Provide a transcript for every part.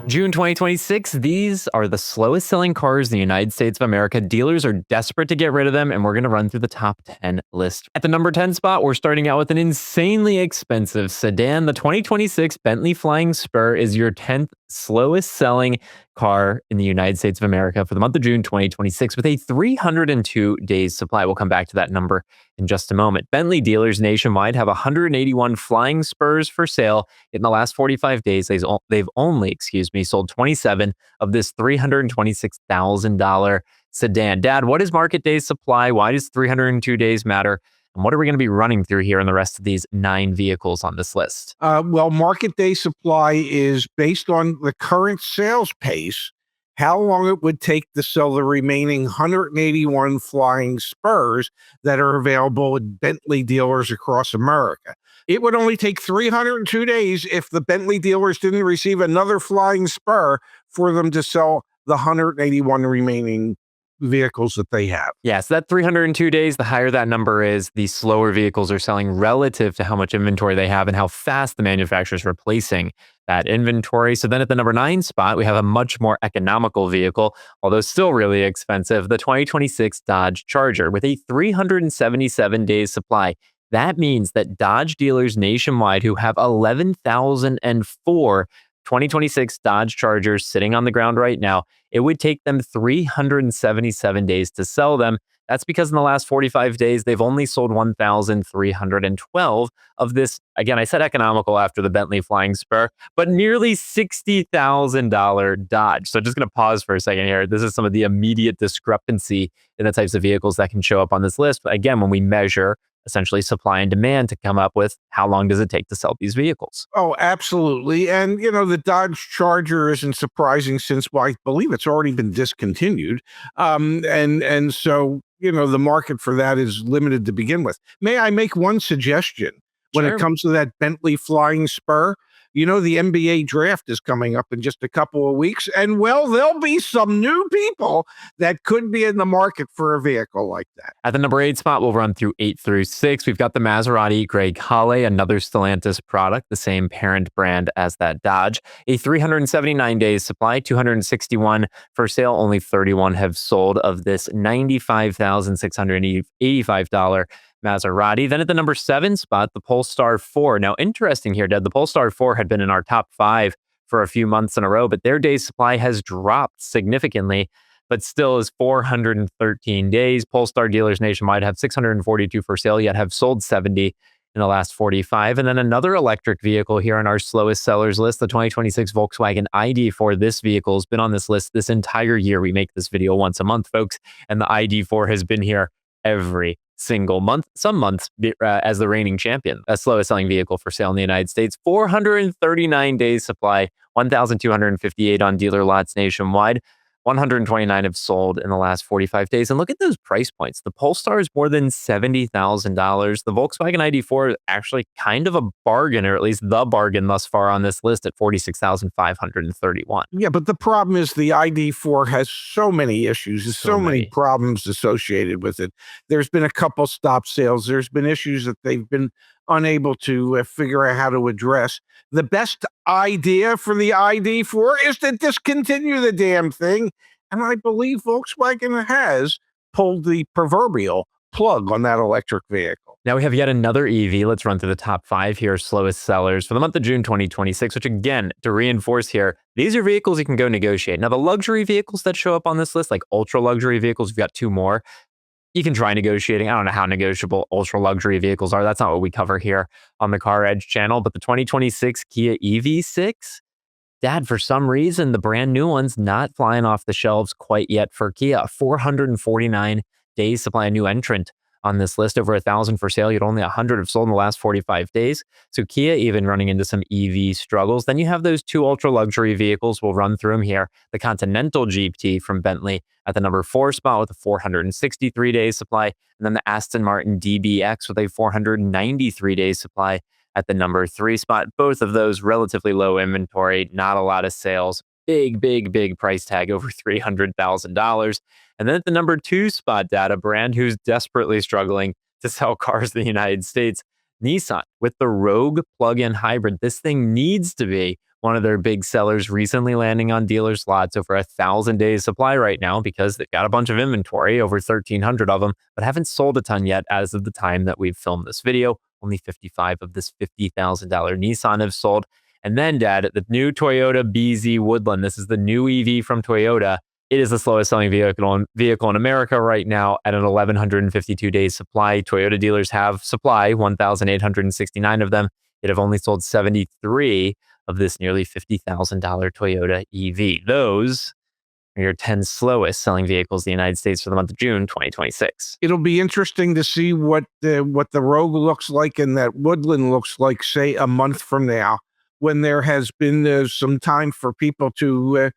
June 2026, these are the slowest selling cars in the United States of America. Dealers are desperate to get rid of them, and we're going to run through the top 10 list. At the number 10 spot, we're starting out with an insanely expensive sedan. The 2026 Bentley Flying Spur is your 10th slowest selling car in the United States of America for the month of June 2026 with a 302 days supply. We'll come back to that number in just a moment. Bentley dealers nationwide have 181 Flying Spurs for sale. In the last 45 days, they've only, sold 27 of this $326,000 sedan. Dad, what is market days supply? Why does 302 days matter? And what are we going to be running through here in the rest of these 9 vehicles on this list? Well, market day supply is based on the current sales pace, how long it would take to sell the remaining 181 Flying Spurs that are available at Bentley dealers across America. It would only take 302 days if the Bentley dealers didn't receive another Flying Spur for them to sell the 181 remaining vehicles that they have. Yeah, so that 302 days, the higher that number is, the slower vehicles are selling relative to how much inventory they have and how fast the manufacturer is replacing that inventory. So then at the number 9 spot, we have a much more economical vehicle, although still really expensive, the 2026 Dodge Charger with a 377 days supply. That means that Dodge dealers nationwide who have 11,004 2026 Dodge Chargers sitting on the ground right now, it would take them 377 days to sell them. That's because in the last 45 days, they've only sold 1,312 of this. Again, I said economical after the Bentley Flying Spur, but nearly $60,000 Dodge. So just going to pause for a second here. This is some of the immediate discrepancy in the types of vehicles that can show up on this list. But again, when we measure essentially supply and demand to come up with how long does it take to sell these vehicles. Oh, absolutely. And, the Dodge Charger isn't surprising since, well, I believe it's already been discontinued. And so, the market for that is limited to begin with. May I make one suggestion when Sure. it comes to that Bentley Flying Spur? The NBA draft is coming up in just a couple of weeks, and well, there'll be some new people that could be in the market for a vehicle like that. At the number 8 spot, we'll run through 8 through 6. We've got the Maserati Grey Collie, another Stellantis product, the same parent brand as that Dodge. A 379 days supply, 261 for sale. Only 31 have sold of this $95,685 Maserati. Then at the number 7 spot, the Polestar 4. Now, interesting here, Dad, the Polestar 4 had been in our top 5 for a few months in a row, but their days supply has dropped significantly, but still is 413 days. Polestar dealers nationwide have 642 for sale, yet have sold 70 in the last 45. And then another electric vehicle here on our slowest sellers list, the 2026 Volkswagen ID4. This vehicle has been on this list this entire year. We make this video once a month, folks, and the ID4 has been here every single month, some months as the reigning champion, a slowest selling vehicle for sale in the United States. 439 days supply, 1,258 on dealer lots nationwide. 129 have sold in the last 45 days. And look at those price points. The Polestar is more than $70,000. The Volkswagen ID4 is actually kind of a bargain, or at least the bargain thus far on this list at $46,531. Yeah, but the problem is the ID4 has so many issues. There's so many problems associated with it. There's been a couple stop sales. There's been issues that they've been unable to figure out how to address. The best idea for the ID4 is to discontinue the damn thing. And I believe Volkswagen has pulled the proverbial plug on that electric vehicle. Now we have yet another EV. Let's run through the top 5 here, slowest sellers for the month of June 2026, which again, to reinforce here, these are vehicles you can go negotiate. Now the luxury vehicles that show up on this list, like ultra luxury vehicles, we've got 2 more. You can try negotiating. I don't know how negotiable ultra luxury vehicles are. That's not what we cover here on the CarEdge channel. But the 2026 Kia EV6, Dad, for some reason, the brand new one's not flying off the shelves quite yet for Kia. 449 days supply, a new entrant on this list, over 1,000 for sale. Yet only 100 have sold in the last 45 days. So Kia even running into some EV struggles. Then you have those 2 ultra luxury vehicles. We'll run through them here. The Continental GT from Bentley at the number 4 spot with a 463 days supply. And then the Aston Martin DBX with a 493 days supply at the number 3 spot. Both of those relatively low inventory, not a lot of sales. Big price tag, over $300,000. And then at the number 2 spot, Dad, a brand who's desperately struggling to sell cars in the United States, Nissan with the Rogue plug-in hybrid. This thing needs to be one of their big sellers recently landing on dealers' lots, over 1,000 days supply right now because they've got a bunch of inventory, over 1,300 of them, but haven't sold a ton yet as of the time that we've filmed this video. Only 55 of this $50,000 Nissan have sold. And then, Dad, the new Toyota BZ Woodland. This is the new EV from Toyota. It is the slowest selling vehicle in America right now at an 1,152 days supply. Toyota dealers have supply, 1,869 of them. It have only sold 73 of this nearly $50,000 Toyota EV. Those are your 10 slowest selling vehicles in the United States for the month of June 2026. It'll be interesting to see what the Rogue looks like and that Woodland looks like, say, a month from now, when there has been some time for people to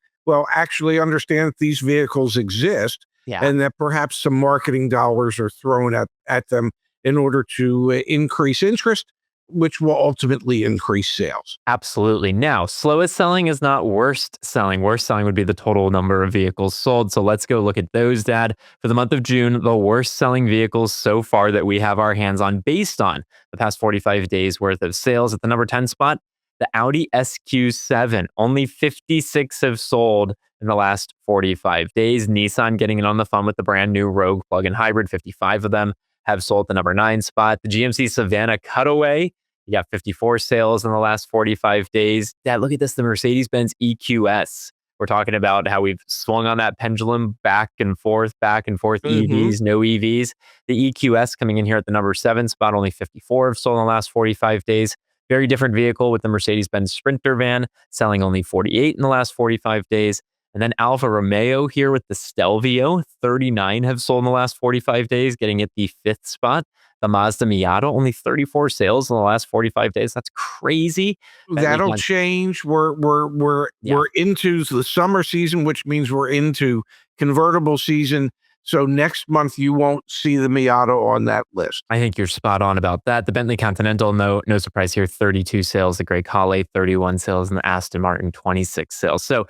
actually understand that these vehicles exist, and that perhaps some marketing dollars are thrown at them in order to increase interest, which will ultimately increase sales. Absolutely. Now, slowest selling is not worst selling. Worst selling would be the total number of vehicles sold. So let's go look at those, Dad. For the month of June, the worst selling vehicles so far that we have our hands on based on the past 45 days worth of sales, at the number 10 spot, the Audi SQ7. Only 56 have sold in the last 45 days. Nissan getting in on the fun with the brand new Rogue plug-in hybrid. 55 of them have sold at the number 9 spot. The GMC Savannah Cutaway, you got 54 sales in the last 45 days. Dad, look at this, the Mercedes-Benz EQS. We're talking about how we've swung on that pendulum back and forth, EVs, no EVs. The EQS coming in here at the number 7 spot, only 54 have sold in the last 45 days. Very different vehicle with the Mercedes-Benz Sprinter van, selling only 48 in the last 45 days. And then Alfa Romeo here with the Stelvio, 39 have sold in the last 45 days, getting it the 5th spot. The Mazda Miata, only 34 sales in the last 45 days. That's crazy. That'll change. We're into the summer season, which means we're into convertible season. So next month, you won't see the Miata on that list. I think you're spot on about that. The Bentley Continental, no surprise here, 32 sales. The Grey Collie, 31 sales. And the Aston Martin, 26 sales. So,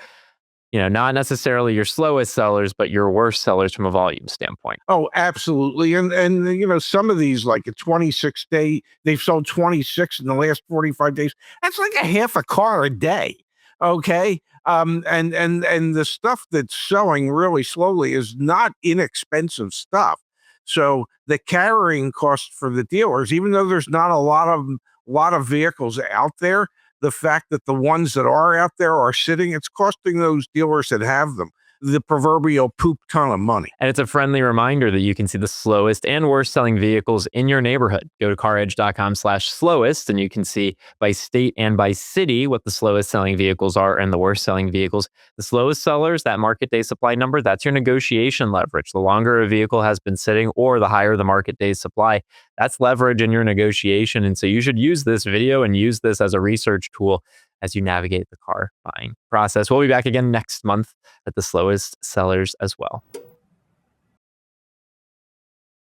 not necessarily your slowest sellers, but your worst sellers from a volume standpoint. Oh, absolutely. And some of these, like a 26-day, they've sold 26 in the last 45 days. That's like a half a car a day. Okay. And the stuff that's selling really slowly is not inexpensive stuff. So the carrying cost for the dealers, even though there's not a lot of vehicles out there, the fact that the ones that are out there are sitting, it's costing those dealers that have them the proverbial poop ton of money. And it's a friendly reminder that you can see the slowest and worst selling vehicles in your neighborhood. Go to caredge.com/slowest and you can see by state and by city what the slowest selling vehicles are and the worst selling vehicles. The slowest sellers, that market day supply number, that's your negotiation leverage. The longer a vehicle has been sitting or the higher the market day supply, that's leverage in your negotiation. And so you should use this video and use this as a research tool as you navigate the car buying process. We'll be back again next month at the slowest sellers as well.